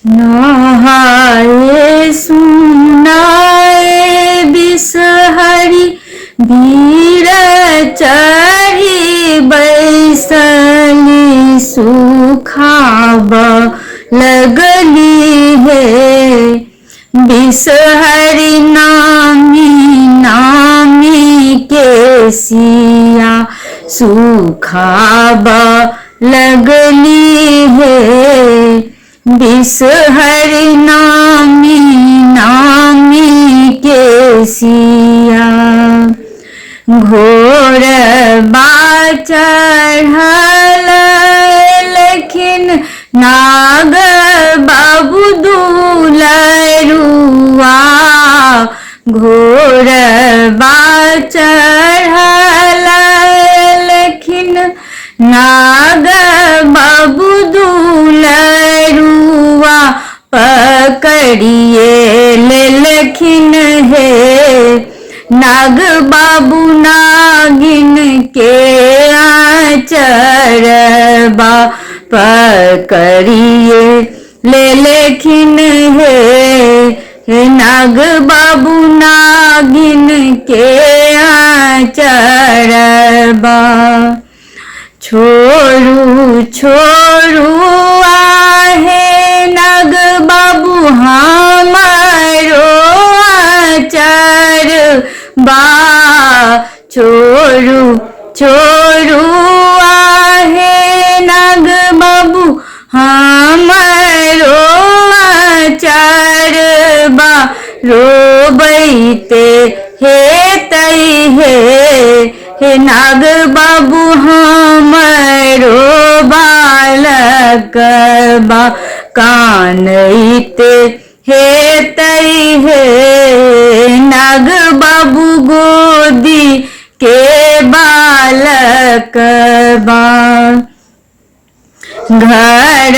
नहाए सुनाए बिसहरी बीर चढ़ी बैसली सुखाब लगली है। बिसहरी नामी नामी के सिया सुखाब लगली है। बिसहरी नामी नामी के सिया घोर चढ़ल लेकिन नाग बाबू दुलरुआ। घोर चढ़ल लेकिन नाग बाबू दुलरुआ पकड़िए लेलखिन है। नाग बाबू नागिन के आचरबा पकड़िए लेलखिन है। नाग बाबू नागिन के आचरबा छोड़ू छोड़ू आहे नाग बाबू हमारो आचर बा। छोड़ू छोड़ू आहे नाग बाबू हमारो आचर बा। रोबैते हे तई हे नाग बाबू हमारो बालक बा। कानैते हे तई हे नाग बाबू गोदी के बालक बा। घर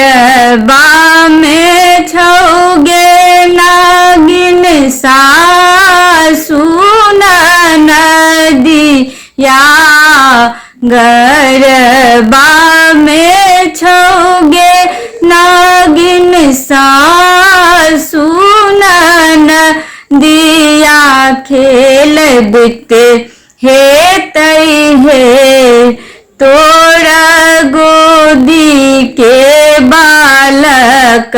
बा में छौगे नागिन सासु नदिया। गरबा में छौगे नागिन सासु नदिया। खेलबते हे तई हे तोरा गोदी के बालक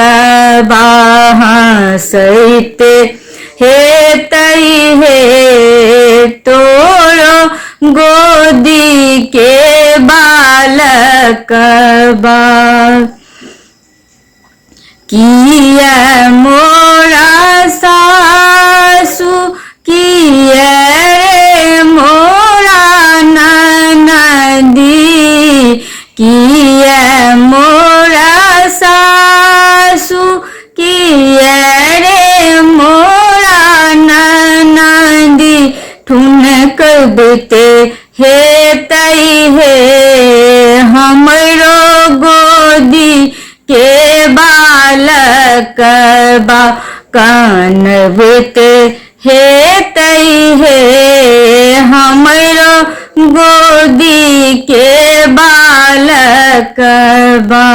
बा। हंसैते हे तई हे तोरो गोदी के बालक बा। किया मोरा सासु किया रे मोरा ननदी। किया मोरा सासु किया रे मोरा ननदी। ठुनकबते हे तई हे हमरो गोदी के बालक बा। कानबते हे तई हे हमरो गोदी के बालक बा।